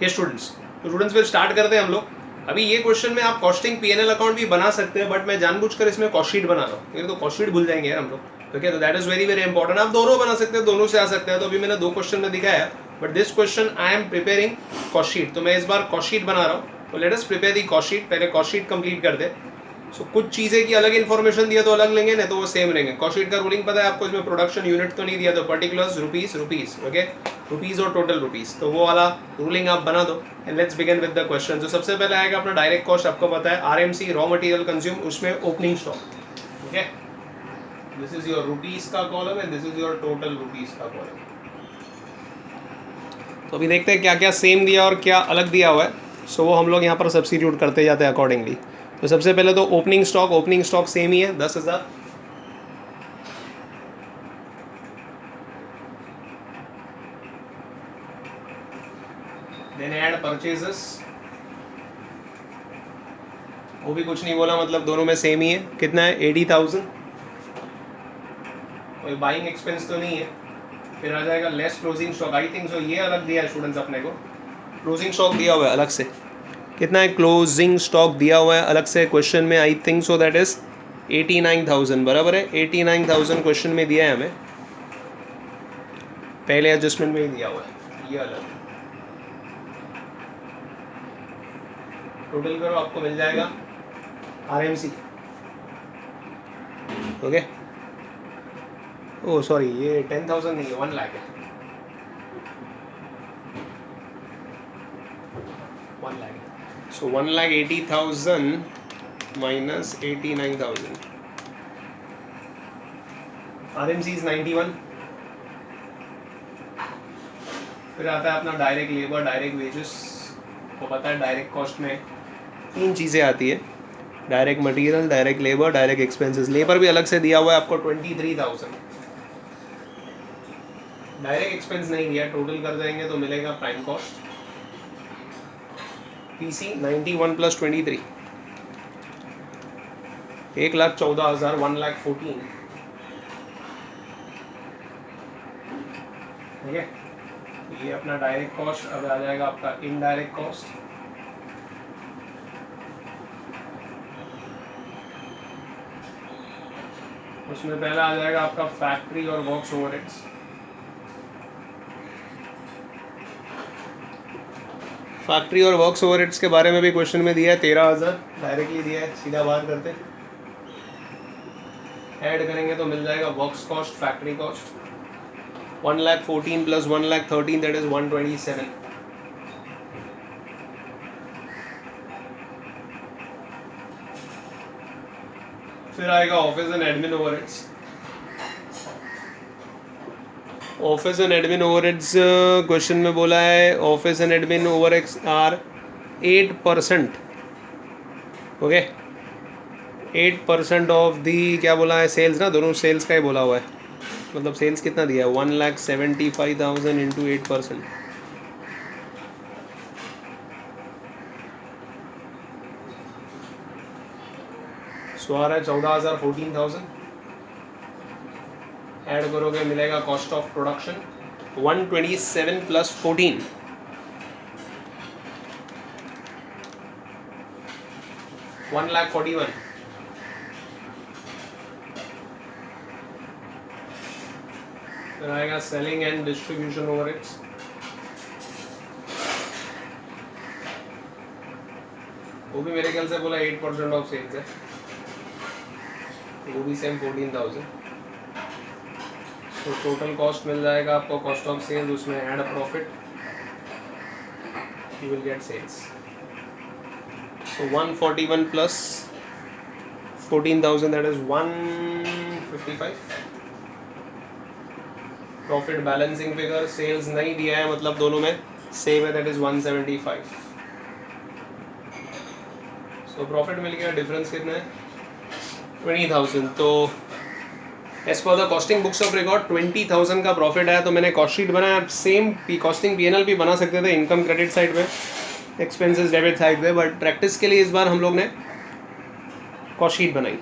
ये स्टूडेंट्स, तो स्टूडेंट्स फिर स्टार्ट करते हैं हम लोग। अभी ये क्वेश्चन में आप कॉस्टिंग पीएनएल अकाउंट भी बना सकते हैं, बट मैं जानबूझकर इसमें कॉस्ट शीट बना रहा हूँ, क्योंकि तो कॉस्ट शीट भूल जाएंगे यार हम लोग, ठीक है। तो that is very very important. आप दोनों बना सकते हैं, दोनों से आ सकते हैं। तो अभी मैंने 2 क्वेश्चन में दिखाया, but this question I am preparing cost sheet, तो मैं इस बार कॉस्ट शीट बना रहा हूँ। तो लेट अस प्रिपेयर दी कॉस्ट शीट। पहले कॉस्ट शीट कंप्लीट कर दे। सो कुछ चीज़ें की अलग इन्फॉर्मेशन दिया तो अलग लेंगे, नहीं तो वो सेम रहेंगे। कॉस्ट शीट का रूलिंग पता है आपको, इसमें प्रोडक्शन यूनिट तो नहीं दिया, तो पर्टिकुलर्स रुपीस, ओके, रुपीस और टोटल रुपीस, तो वो वाला रूलिंग आप बना दो। And let's begin with the question. जो सबसे पहले आएगा अपना डायरेक्ट कॉस्ट, आपको पता है आरएमसी, रॉ मटेरियल कंज्यूम, उसमें opening stock, okay. This is your rupees का column and this is your total rupees का कॉलम। तो अभी देखते हैं क्या क्या सेम दिया और क्या अलग दिया हुआ है। सो वो हम लोग यहाँ पर सब्स्टिट्यूट करते जाते हैं अकॉर्डिंगली। तो सबसे पहले तो ओपनिंग स्टॉक सेम ही है 10,000। देन ऐड परचेजेस, वो भी कुछ नहीं बोला, मतलब दोनों में सेम ही है। कितना है? 80,000। कोई बाइंग एक्सपेंस तो नहीं है। फिर आ जाएगा less closing stock, I think so ये अलग दिया है स्टूडेंट्स अपने को। क्लोजिंग स्टॉक दिया हुआ है अलग से। कितना है क्लोजिंग स्टॉक दिया हुआ है अलग से क्वेश्चन में? I think so that is 89,000, बराबर है। 89,000 क्वेश्चन में दिया है हमें, पहले एडजस्टमेंट में ही दिया हुआ है, ये अलग। टोटल करो, आपको मिल जाएगा आरएमसी, ओके। ओ सॉरी, ये 10,000 नहीं है, 1 लाख है, 1 लाख है। सो 1,80,000 माइनस 89,000, आरएमसी इज 91। फिर आता है अपना डायरेक्ट लेबर, डायरेक्ट वेजेस। को पता है डायरेक्ट कॉस्ट में 3 चीज़ें आती है, direct material, direct labour, direct expenses. Labour भी अलग से दिया हुआ है आपको 23,000। डायरेक्ट एक्सपेंस नहीं दिया, टोटल कर देंगे तो मिलेगा प्राइम कॉस्ट, पीसी 91 प्लस 23, 1,14,000, 1,14,000, ठीक है। ये अपना डायरेक्ट कॉस्ट। अब आ जाएगा आपका इनडायरेक्ट कॉस्ट। उसमें पहला आ जाएगा आपका फैक्ट्री और वर्क्स ओवरहेड्स। फैक्ट्री और वर्क्स ओवरहेड्स के बारे में भी क्वेश्चन में दिया है 13,000, डायरेक्टली दिया है, सीधा बात करते। ऐड करेंगे तो मिल जाएगा works cost, factory cost, 1,14,000 plus 1,13,000, that is 127। फिर आएगा office and admin overheads. Office and admin overheads question में बोला है office and admin overheads are 8%, okay. 8% of the, क्या बोला है, सेल्स ना, दोनों सेल्स का ही बोला हुआ है। मतलब सेल्स कितना दिया है? 1,75,000 इंटू 8%, सो आ रहा है 14,000, 14,000। ऐड करोगे मिलेगा कॉस्ट ऑफ प्रोडक्शन 127 प्लस 14, 1,41,000। फिर आएगा सेलिंग एंड डिस्ट्रीब्यूशन ओवरहेड्स, वो भी मेरे ख्याल से बोला 8% ऑफ सेल्स है, वो भी सेम 14,000। तो टोटल कॉस्ट मिल जाएगा आपको कॉस्ट ऑफ सेल्स, उसमें add profit, you will get sales. So 141 plus 14,000, that is 155। Profit balancing figure, sales नहीं दिया है, मतलब दोनों में सेम है, दैट इज 175। सो प्रॉफिट मिल गया, डिफरेंस कितना है? 20,000। तो as per the costing books of record 20,000 का प्रॉफिट आया, तो मैंने कॉस्ट शीट बनाया। सेम कॉस्टिंग पीएनएल भी बना सकते थे, इनकम क्रेडिट साइड पे, एक्सपेंसेस डेबिट साइड पे, बट प्रैक्टिस के लिए इस बार हम लोग ने कॉस्ट शीट बनाई,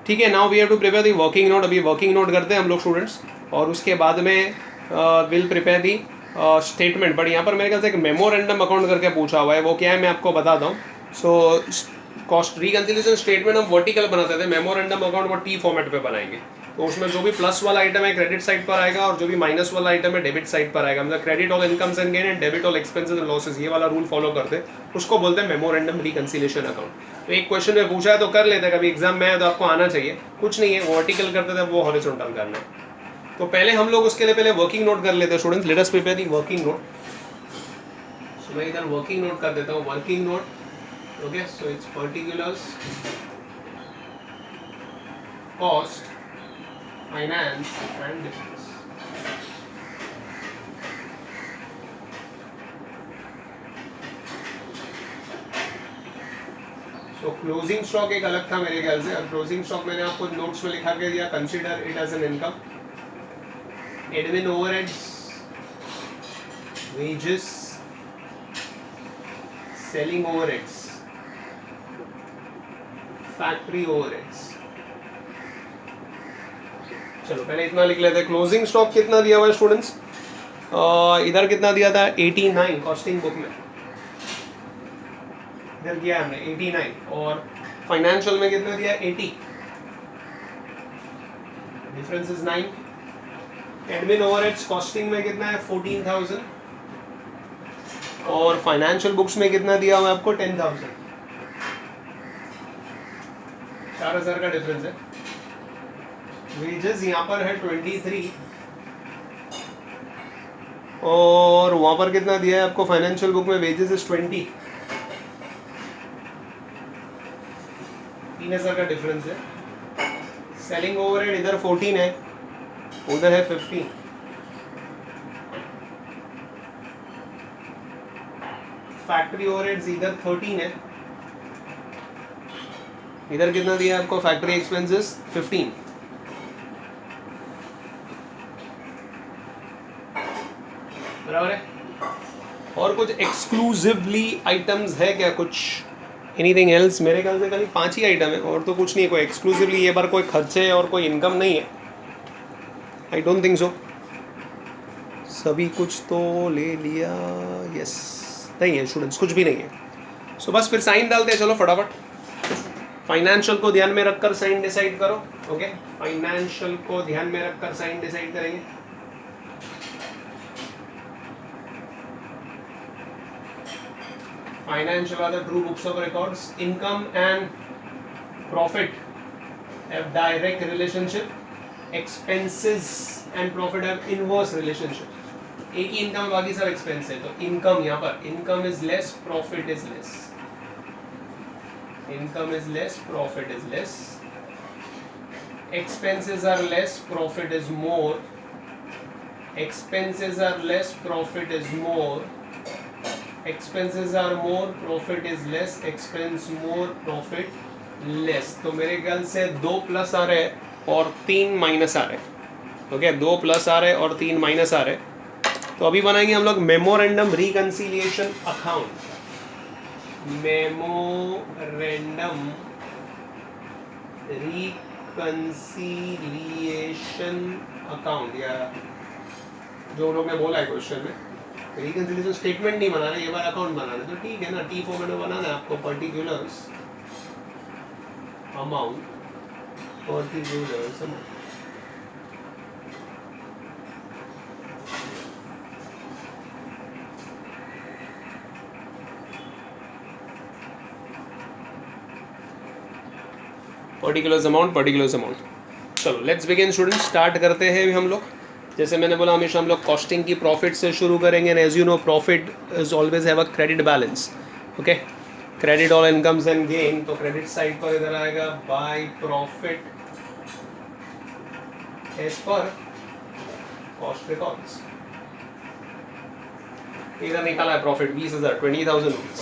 ठीक है। Now we have to prepare the working note. अभी वर्किंग नोट करते हैं हम लोग स्टूडेंट्स, और उसके बाद में will prepare the statement, but यहाँ पर मेरे ख्याल से एक मेमोरेंडम अकाउंट करके पूछा हुआ है, वो क्या है मैं आपको बताता हूँ. सो कॉस्ट रिकंसिलिएशन स्टेटमेंट हम वर्टिकल बनाते थे, मेमोरेंडम अकाउंट वो टी फॉर्मेट पे बनाएंगे. तो उसमें जो भी प्लस वाला आइटम है क्रेडिट साइड पर आएगा और जो भी माइनस वाला आइटम है डेबिट साइड पर आएगा. मतलब credit all incomes and gain and debit all expenses and losses, ये वाला रूल फॉलो करते हैं, उसको बोलते हैं मेमोरेंडम रिकंसिलिएशन अकाउंट. तो एक क्वेश्चन में पूछा है तो कर लेते हैं, कभी एग्जाम में है तो आपको आना चाहिए. कुछ नहीं है, वर्टिकल करते थे वो हॉरिजॉन्टल करना है. तो पहले हम लोग उसके लिए पहले वर्किंग नोट कर लेते हैं students. Let us prepare the working note. So मैं इधर वर्किंग नोट कर देता हूँ, working note. Okay, so it's particulars, cost, finance and difference. तो क्लोजिंग स्टॉक एक अलग था मेरे ख्याल से. क्लोजिंग स्टॉक मैंने आपको नोट्स में लिखा के दिया. Consider it as an income. Admin overheads, wages, selling overheads, factory overheads. चलो पहले इतना लिख लेते हैं. क्लोजिंग स्टॉक कितना दिया हुआ है स्टूडेंट्स? इधर कितना दिया था? 89 कॉस्टिंग बुक में. इधर किया हमने 89. और फाइनेंशियल में कितना दिया? 80. Difference is 9. Admin overheads costing में कितना है? 14,000. और फाइनेंशियल बुक्स में कितना दिया हुआ है आपको? 10,000. 4,000 का डिफरेंस है. वेजेस यहाँ पर है 23 और वहां पर कितना दिया है आपको फाइनेंशियल बुक में? Wages is 20. 3,000 का डिफरेंस है. सेलिंग ओवरहेड इधर 14 है, उधर है 15. फैक्ट्री ओवरहेड्स इधर 13 है, इधर कितना दिया आपको? Factory expenses 15. बराबर है. और कुछ एक्सक्लूसिवली आइटम्स है क्या? कुछ एनीथिंग एल्स? मेरे ख्याल से खाली 5 ही आइटम है और तो कुछ नहीं है. कोई एक्सक्लूसिवली ये बार कोई खर्चे और कोई इनकम नहीं है. I don't think so. सभी कुछ तो ले लिया. यस, नहीं है स्टूडेंट्स, कुछ भी नहीं है. सो बस फिर साइन डालते हैं. चलो फटाफट. फाइनेंशियल को ध्यान में रखकर साइन डिसाइड करो. ओके, फाइनेंशियल को ध्यान में रखकर साइन डिसाइड करेंगे. Financial are the true books of records. Income and profit have direct relationship. Expenses and profit have inverse relationship. एक ही इनकम बाकी सब एक्सपेंस है. तो इनकम यहाँ पर income is less, profit is less. Income is less, profit is less. Expenses are less, profit is more. Expenses are less, profit is more. Expenses are more, profit is less. Expense more, profit less. तो मेरे ख्याल से 2 plus आ रहे और 3 minus आ रहे. Okay, 2 plus आ रहे और 3 minus आ रहे. तो अभी बनाएंगे हम लोग memorandum reconciliation account. Memorandum reconciliation account, या जो लोग ने बोला है क्वेश्चन में, रिकंसिलिएशन स्टेटमेंट नहीं बनाना, ये बार अकाउंट बनाना. तो ठीक है ना, टी फॉर्मेट में बनाना है आपको. Particulars amount, particulars amount. Particulars amount, particulars amount. चलो लेट्स बिगिन स्टूडेंट. स्टार्ट करते हैं हम लोग. जैसे मैंने बोला हमेशा हम लोग कॉस्टिंग की प्रॉफिट से शुरू करेंगे. And as you know profit is always have a credit balance. Okay, credit all incomes and gain. तो क्रेडिट साइड पर इधर आएगा by profit as per cost records. इधर निकाला है प्रॉफिट 20,000, 20,000 रुपीज.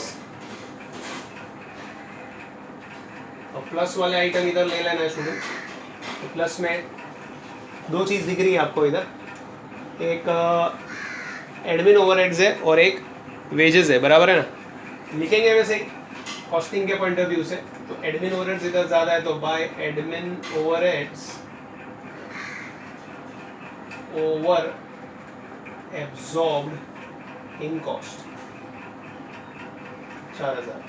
और प्लस वाले आइटम इधर ले लेना है स्टूडेंट. तो प्लस में 2 चीज़ दिख रही है आपको इधर. एक एडमिन ओवरहेड्स है और एक वेजेस है. बराबर है ना? लिखेंगे वैसे कॉस्टिंग के पॉइंट ऑफ व्यू से. तो एडमिन ओवरहेड्स इधर ज़्यादा है तो by admin overheads over absorbed in cost 4000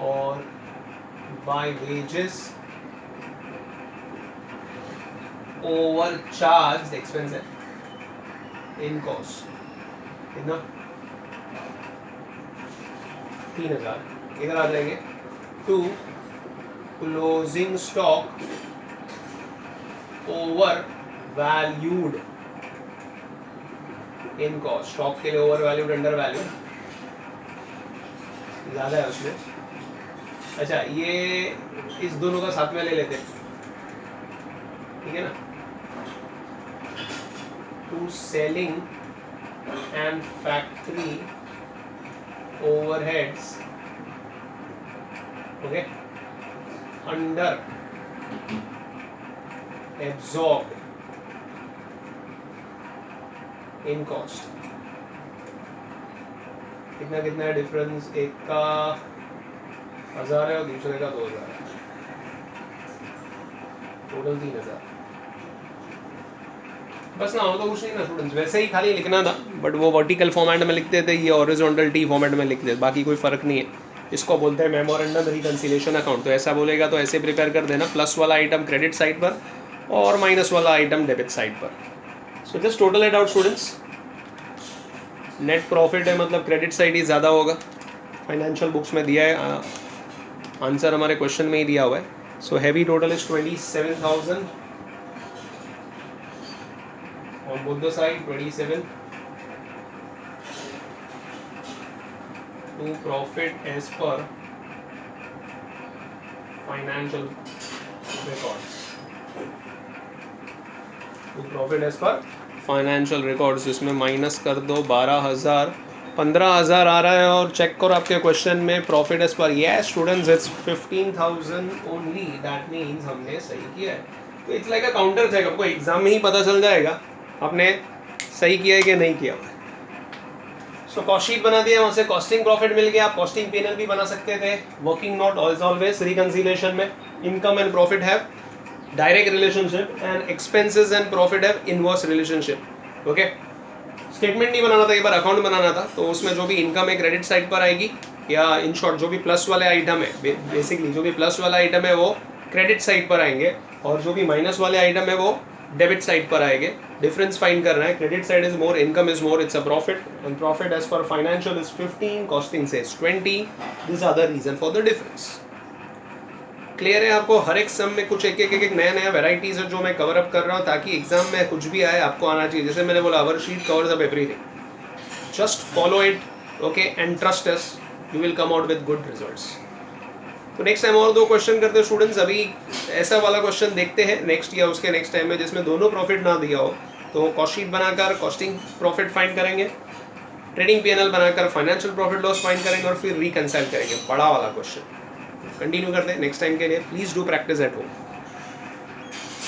और by wages over charge expense है इन कॉस्ट कितना 3000 इधर आ जाएंगे to closing stock over valued in cost stock के लिए ओवर वैल्यूड अंडर वैल्यू ज़्यादा है उसमें। अच्छा ये इस दोनों का साथ में ले लेते हैं ठीक है ना to selling and factory overheads okay under absorbed in cost कितना कितना है डिफरेंस एक का 1000 है और दूसरे का 2000 है टोटल 3000 बस ना हो तो कुछ नहीं ना स्टूडेंट्स वैसे ही खाली लिखना था बट वो वर्टिकल फॉर्मेट में लिखते थे ये हॉरिजॉन्टल टी फॉर्मेट में लिखते थे बाकी कोई फ़र्क नहीं है इसको बोलते हैं मेमोरेंडम रिकंसिलिएशन अकाउंट तो ऐसा बोलेगा तो ऐसे प्रिपेयर कर देना प्लस वाला आइटम क्रेडिट साइड पर और माइनस वाला आइटम डेबिट साइड पर so just total it out students net profit है मतलब क्रेडिट साइड ही ज़्यादा होगा फाइनेंशियल बुक्स में दिया है आंसर हमारे क्वेश्चन में ही दिया हुआ है so heavy total is 27,000 on both the side 27 to profit as per financial records to profit as per financial records जिसमें माइनस कर दो 12,000 15,000 आ रहा है और चेक करो आपके क्वेश्चन में profit as per yes students it's 15,000 only that means हमने सही किया है तो it's like a counter check आपको एग्जाम में ही पता चल जाएगा आपने सही किया है कि नहीं किया सो कॉस्ट शीट बना दिया वहाँ से कॉस्टिंग प्रॉफिट मिल गया आप कॉस्टिंग पीएनएल भी बना सकते थे वर्किंग नोट ऑलवेज रिकंसिलिएशन में income and profit have direct relationship and expenses and profit have inverse relationship okay statement नहीं बनाना था एक बार अकाउंट बनाना था तो उसमें जो भी इनकम है क्रेडिट साइड पर आएगी या इन शॉर्ट जो भी प्लस वाले आइटम है बेसिकली जो भी प्लस वाला आइटम है वो क्रेडिट साइड पर आएंगे और जो भी माइनस वाले आइटम है वो डेबिट साइड पर आएंगे डिफरेंस फाइंड करना है credit side is more income is more it's a profit and profit as per financial is 15 costing से 20 this are the reason for the difference clear है आपको हर एक सम में कुछ एक नया वेराइटीज है जो मैं कवर अप कर रहा हूँ ताकि एग्जाम में कुछ भी आए आपको आना चाहिए जैसे मैंने बोला our sheet covers up everything just follow it okay and trust us you will come out with good results तो नेक्स्ट टाइम और 2 क्वेश्चन करते हैं स्टूडेंट्स अभी ऐसा वाला क्वेश्चन देखते हैं नेक्स्ट या उसके नेक्स्ट टाइम में जिसमें दोनों प्रॉफिट ना दिया हो तो कॉस्ट शीट बनाकर कॉस्टिंग प्रॉफिट फाइंड करेंगे ट्रेडिंग पीएनएल बनाकर फाइनेंशियल प्रॉफिट लॉस फाइंड करेंगे और फिर रिकंसाइल करेंगे बड़ा वाला क्वेश्चन कंटिन्यू करते हैं नेक्स्ट टाइम के लिए please do practice at home